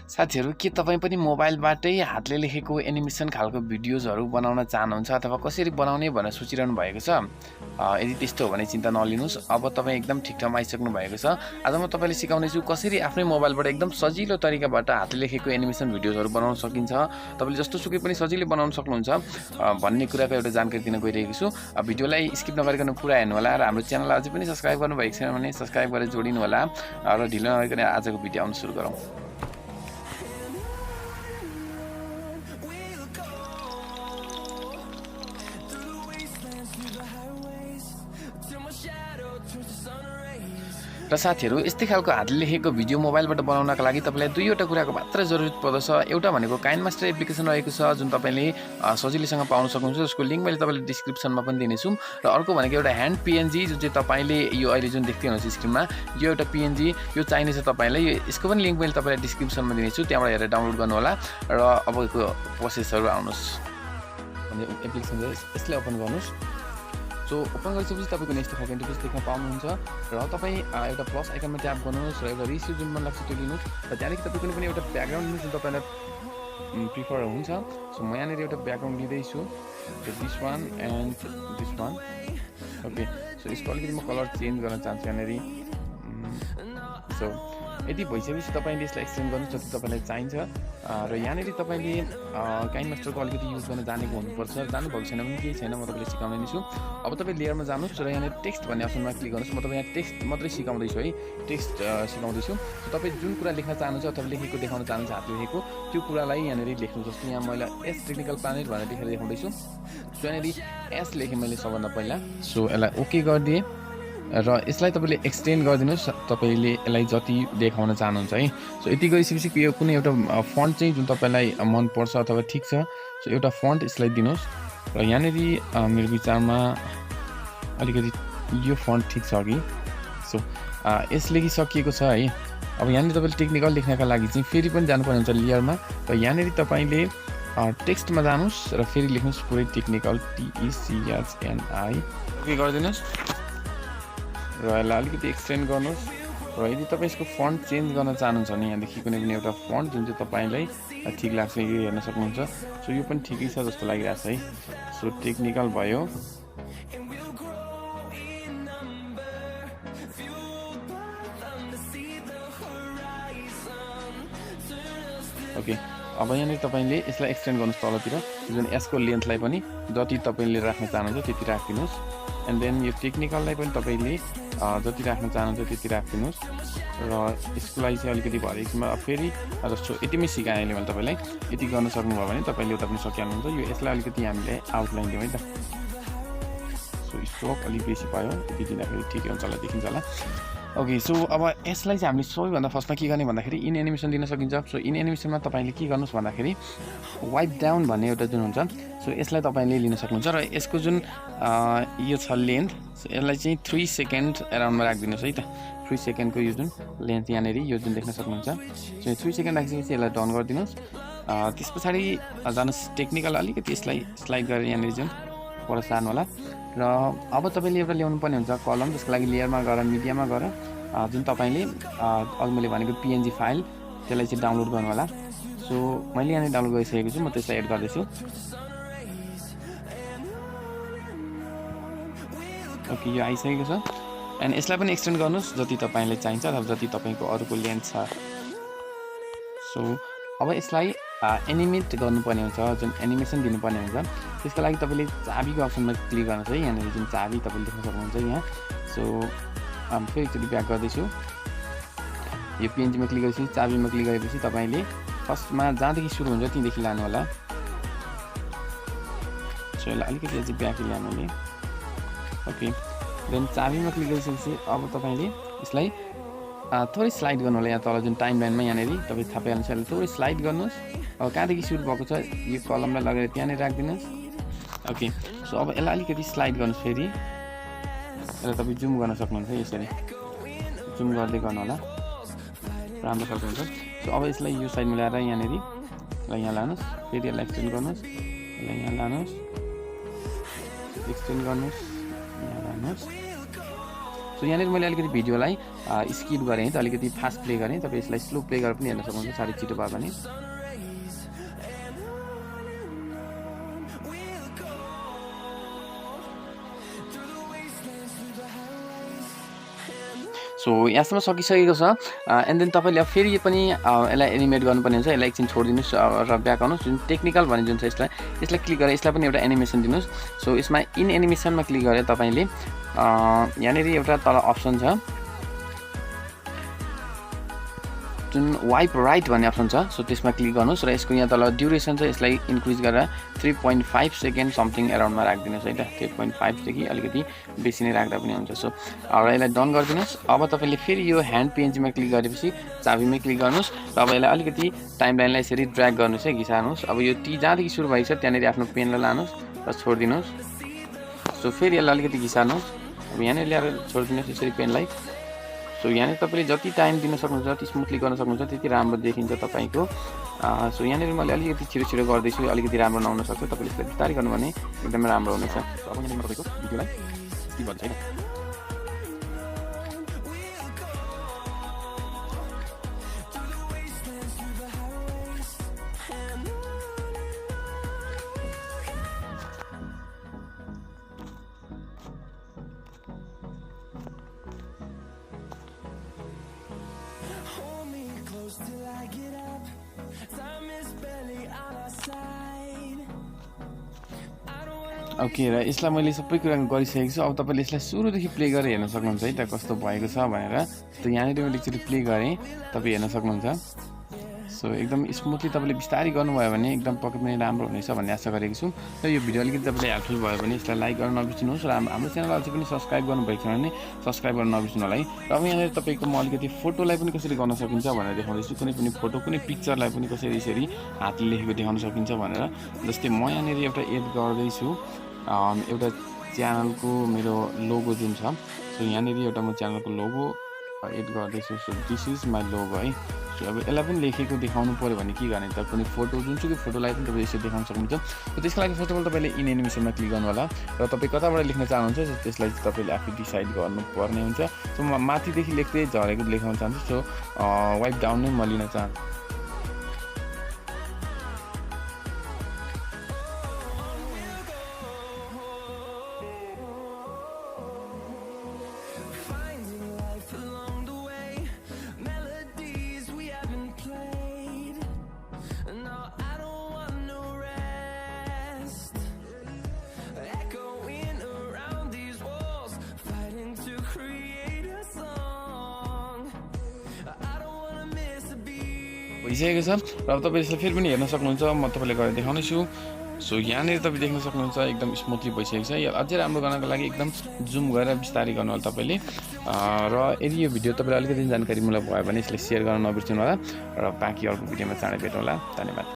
साथीहरु के तपाई पनि मोबाइलबाटै हातले लेखेको एनिमेसन खालको भिडियोजहरु बनाउन चाहनुहुन्छ अथवा कसरी बनाउने भनेर सोचिरहनु भएको छ यदि त्यस्तो हो भने चिन्ता नलिनुस् अब तपाई एकदम ठिक ठाउँमा आइसक्नु भएको छ आज म तपाईलाई सिकाउने छु कसरी आफ्नै मोबाइलबाट एकदम सजिलो तरिकाबाट हातले लेखेको एनिमेसन भिडियोजहरु बनाउन सकिन्छ तपाईले जस्तो सुकै पनि सजिलै बनाउन सक्नुहुन्छ भन्ने कुराको एउटा जानकारी दिन गइरहेको छु भिडियोलाई स्किप नगरिकन पुरा हेर्नु होला र हाम्रो च्यानललाई अझै पनि सब्स्क्राइब गर्नु भएको छैन भने सब्स्क्राइब गरेर जोडिनु होला र ढिलो नगरिकन आजको भिडियो आउन सुरु गरौँ र साथीहरु यस्तै खालको हातले लेखेको भिडियो मोबाइलबाट बनाउनका लागि तपाईलाई दुईवटा कुराको मात्र जरुरत पर्दछ एउटा भनेको काइनमास्टर एप्लिकेसन रहेको छ जुन तपाईले सजिलैसँग पाउन सक्नुहुन्छ जसको लिंक मैले तपाईलाई डिस्क्रिप्सनमा पनि दिनेछु र अर्को भनेको एउटा ह्यान्ड पीएनजी जुन चाहिँ तपाईले यो अहिले जुन देख्दै हुनुहुन्छ स्क्रिनमा यो एउटा पीएनजी यो चाहिने छ तपाईलाई यसको पनि लिंक मैले तपाईलाई डिस्क्रिप्सनमा दिनेछु त्यहाँबाट हेरेर डाउनलोड गर्नु होला र अबको प्रोसेसहरु आउनुस् भने एप्लिकेसन यसले ओपन गर्नुस् सो ओपन गरिसकेपछि तपाईको नेक्स्ट खालको इन्टरफेस देख्न पाउनुहुन्छ र तपाई एउटा प्लस आइकनमा ट्याप गर्नुहोस् र एउटा रिसिभ जुन मन लाग्छ त्यो लिनुहोस् र त्यहाँदेखि तपाई कुनै पनि एउटा ब्याकग्राउन्ड लिनुहोस् जुन तपाईलाई प्रिफर हुन्छ सो म यहाँनिर एउटा ब्याकग्राउन्ड लिँदैछु this one and this one okay so यसको अलिकति म कलर चेन्ज गर्न चाहन्छु यहाँनिर सो यदि भइसकेपछि तपाईले यसलाई एक्सटेन्ड गर्नुहोस् जति तपाईलाई चाहिन्छ र यहाँनिर तपाईले काइनमास्टरको अलिकति युज गर्न जानेको हुनुपर्छ जान्नुभएको छैन भने केही छैन म तपाईलाई सिकाउने नै छु अब तपाई लेयरमा जानुहोस् र यहाँनिर टेक्स्ट भन्ने अप्सनमा क्लिक गर्नुहोस् म तपाईँ यहाँ टेक्स्ट मात्रै सिकाउँदैछु है टेक्स्ट सिकाउँदैछु सो तपाईँ जुन कुरा लेख्न चाहनुहुन्छ अथवा लेखेको देखाउन चाहनुहुन्छ हातले लेखेको त्यो कुरालाई यहाँनिर लेख्नु जस्तो यहाँ मैले एस टेक्निकल प्लानेट भनेर लेखेर देखाउँदैछु सो यहाँनिर एस लेखेँ मैले सबभन्दा पहिला सो यसलाई ओके गरिदिएँ र यसलाई तपाईले एक्सटेन्ड गरिदिनुस् तपाईले यसलाई जति देखाउन चाहनुहुन्छ है सो यति गरिसकेपछि यो कुनै एउटा फन्ट चाहिँ जुन तपाईलाई मन पर्छ अथवा ठीक छ सो एउटा फन्ट यसलाई दिनुस् र यहाँनिर मेरो विचारमा अलिकति यो फन्ट ठीक छ कि सो यसले कि सकिएको छ है अब यहाँनिर तपाईले टेक्निकल लेख्नका लागि चाहिँ फेरि पनि जानुपर्ने हुन्छ लेयरमा र यहाँनिर तपाईले टेक्स्टमा जानुस् र फेरि लेख्नुस् पुरै टेक्निकल TECHNI ओके गरिदिनुस् र यसलाई अलिकति एक्सटेन्ड गर्नुहोस् र यदि तपाईँ यसको फन्ट चेन्ज गर्न चाहनुहुन्छ भने यहाँदेखि कुनै पनि एउटा फन्ट जुन चाहिँ तपाईँलाई ठिक लाग्छ यो हेर्न सक्नुहुन्छ सो यो पनि ठिकै छ जस्तो लागिरहेछ है सो टेक्निकल भयो ओके अब यहाँनिर तपाईँले यसलाई एक्सटेन्ड गर्नुहोस् तलतिर जुन यसको लेन्थलाई पनि जति तपाईँले राख्न चाहनुहुन्छ त्यति राखिदिनुहोस् एन्ड देन यो टेक्निकललाई पनि तपाईँले जति राख्न चाहनुहुन्छ त्यति राखिदिनुहोस् र यसको लागि चाहिँ अलिकति भरे एकछिनमा फेरि जस्तो यतिमै सिकाएँ अहिले मैले तपाईँलाई यति गर्न सक्नुभयो भने तपाईँले उता पनि सकिहाल्नुहुन्छ यो यसलाई अलिकति हामीले आउटलाइन दिउँ है त सो स्ट्रोक अलिक बेसी भयो यति दिँदाखेरि ठिकै हुन्छ होला देखिन्छ होला ओके सो अब यसलाई चाहिँ हामीले सबैभन्दा फर्स्टमा के गर्ने भन्दाखेरि इन एनिमेसन दिन सकिन्छ सो इन एनिमेसनमा तपाईँले के गर्नुहोस् भन्दाखेरि वाइप डाउन भन्ने एउटा जुन हुन्छ सो यसलाई तपाईँले लिन सक्नुहुन्छ र यसको जुन यो छ लेन्थ यसलाई चाहिँ 3 सेकेन्ड एराउन्डमा राखिदिनुहोस् है त 3 सेकेन्डको यो जुन लेन्थ यहाँनिर यो जुन देख्न सक्नुहुन्छ सो 3 सेकेन्ड राखिसकेपछि यसलाई डन गरिदिनुहोस् त्यस पछाडि जानुहोस् टेक्निकल अलिकति यसलाई स्लाइड गरेर यहाँनिर जुन पर सार्नु होला र अब तपाईँले एउटा ल्याउनु पर्ने हुन्छ कलम जसको लागि लेयरमा गएर मिडियामा गएर जुन तपाईँले अघि मैले भनेको पिएनजी फाइल त्यसलाई चाहिँ डाउनलोड गर्नु होला सो मैले यहाँनिर डाउनलोड गरिसकेको छु म त्यसलाई एड गर्दैछु ओके यो आइसकेको छ एन्ड यसलाई पनि एक्सटेन्ड गर्नुहोस् जति तपाईँलाई चाहिन्छ अथवा जति तपाईँको अरूको लेन्थ छ सो अब यसलाई एनिमेट गर्नुपर्ने हुन्छ जुन एनिमेसन दिनुपर्ने हुन्छ त्यसको लागि तपाईँले चाबीको अप्सनमा क्लिक गर्नुहोस् है यहाँनिर जुन चाबी तपाईँले देख्न सक्नुहुन्छ यहाँ सो फेरि एकचोटि ब्याक गर्दैछु यो पिएनजीमा क्लिक गरेपछि चाबीमा क्लिक गरेपछि तपाईँले फर्स्टमा जहाँदेखि सुरु हुन्छ त्यहीँदेखि लानु होला सो यसलाई अलिकति अझै ब्याक ल्याएँ मैले ओके देन चाबीमा क्लिक गरिसकेपछि अब तपाईँले यसलाई थोरै स्लाइड गर्नु होला यहाँ तल जुन टाइमलाइनमा यहाँनिर तपाईँ थाहा पाइहाल्नुहुन्छ यसलाई थोरै स्लाइड गर्नुहोस् अब कहाँदेखि सुरु भएको छ यो कलमलाई लगेर त्यहाँनिर राखिदिनुहोस् ओके सो अब यसलाई अलिकति स्लाइड गर्नुहोस् फेरि यसलाई तपाईँ जुम गर्न सक्नुहुन्छ यसरी जुम गर्दै गर्नु होला राम्रो खालको हुन्छ सो अब यसलाई यो साइडमा ल्याएर यहाँनिर यसलाई यहाँ लानुहोस् फेरि यसलाई एक्सटेन्ड गर्नुहोस् यसलाई यहाँ लानुहोस् एक्सटेन्ड गर्नुहोस् यहाँ लानुहोस् सो यहाँनिर मैले अलिकति भिडियोलाई स्किप गरेँ त अलिकति फास्ट प्ले गरेँ तपाईँ यसलाई स्लो प्ले गरेर पनि हेर्न सक्नुहुन्छ साह्रै छिटो भयो भने सो यहाँसम्म सकिसकेको छ एन्ड देन तपाईँले अब फेरि पनि यसलाई एनिमेट गर्नुपर्ने हुन्छ यसलाई एकछिन छोडिदिनुहोस् र ब्याक आउनुहोस् जुन टेक्निकल भन्ने जुन छ यसलाई क्लिक गरेर यसलाई पनि एउटा एनिमेसन दिनुहोस् सो यसमा इन एनिमेसनमा क्लिक गरेर तपाईँले यहाँनिर एउटा तल अप्सन छ जुन वाइप राइट भन्ने अप्सन छ सो त्यसमा क्लिक गर्नुहोस् र यसको यहाँ तल ड्युरेसन छ यसलाई इन्क्रिज गरेर 3.5 सेकेन्ड समथिङ एराउन्डमा राखिदिनुहोस् है त 3.5 देखि अलिकति बेसी नै राख्दा पनि हुन्छ सो र यसलाई डन गरिदिनुहोस् अब तपाईँले फेरि यो ह्यान्ड पेन्जीमा क्लिक गरेपछि चाबीमै क्लिक गर्नुहोस् र अब यसलाई अलिकति टाइमलाइनलाई यसरी ड्र्याग गर्नुहोस् है घिसार्नुहोस् अब यो टी जहाँदेखि सुरु भएको छ त्यहाँनिर आफ्नो पेनलाई लानुहोस् र छोडिदिनुहोस् सो फेरि यसलाई अलिकति घिसार्नुहोस् अब यहाँनिर ल्याएर छोडिदिनुहोस् यसरी पेनलाई सो यहाँनिर तपाईँले जति टाइम दिन सक्नुहुन्छ जति स्मुथली गर्न सक्नुहुन्छ त्यति राम्रो देखिन्छ तपाईँको सो यहाँनिर मैले अलिकति छिटो गर्दैछु अलिकति राम्रो नहुन सक्छ तपाईँले यसलाई बिस्तारै गर्नु भने एकदमै राम्रो हुनेछ अब यहाँनिर तपाईँको भिडियोलाई स्किप गर्नु छैन ओके र यसलाई मैले सबै कुरा गरिसकेको छु अब तपाईँले यसलाई सुरुदेखि प्ले गरेर हेर्न सक्नुहुन्छ है त कस्तो भएको छ भनेर त यहाँनिर मैले एकचोटि प्ले गरेँ तपाईँ हेर्न सक्नुहुन्छ सो एकदम स्मुथली तपाईँले बिस्तारै गर्नुभयो भने एकदम पक्कै पनि राम्रो हुनेछ भन्ने आशा गरेको छु र यो भिडियो अलिकति तपाईँले हेल्पफुल भयो भने यसलाई लाइक गर्न नबिर्सिनुहोस् र हाम्रो च्यानललाई अझै पनि सब्सक्राइब गर्नुभएको छ भने सब्सक्राइब गर्न नबिर्सिनु होला है र अब यहाँनिर तपाईँको म अलिकति फोटोलाई पनि कसरी गर्न सकिन्छ भनेर देखाउँदैछु कुनै पनि फोटो कुनै पिक्चरलाई पनि कसरी यसरी हातले लेखेको देखाउन सकिन्छ भनेर जस्तै म यहाँनिर एउटा एड गर्दैछु एउटा च्यानलको मेरो लोगो जुन छ सो यहाँनिर एउटा म च्यानलको लोगो एड गर्दैछु so this is my logo है सो अब यसलाई पनि लेखेको देखाउनु पऱ्यो भने के गर्ने त कुनै फोटो जुनसुकै फोटोलाई पनि तपाईँ यसरी देखाउन सक्नुहुन्छ सो त्यसको लागि फर्स्ट अफ अल तपाईँले इन एनिमेसनमा क्लिक गर्नु होला र तपाईँ कताबाट लेख्न चाहनुहुन्छ त्यसलाई तपाईँले आफै डिसाइड गर्नुपर्ने हुन्छ सो म माथिदेखि लेख्दै झरेको लेखाउन चाहन्छु सो वाइप डाउन नै म लिन चाहन्छु भइसकेको छ र अब तपाईँ यसलाई फेरि पनि हेर्न सक्नुहुन्छ म तपाईँलाई गरेर देखाउनेछु सो यहाँनिर तपाईँ देख्न सक्नुहुन्छ एकदम स्मुथली भइसकेको छ यो अझै राम्रो गर्नको लागि एकदम जुम गरेर बिस्तारै गर्नु होला तपाईँले र यदि यो भिडियो तपाईँलाई अलिकति जानकारीमूलक भयो भने यसलाई सेयर गर्न नबिर्सिनु होला र बाँकी अर्को भिडियोमा चाँडै भेटौँला धन्यवाद।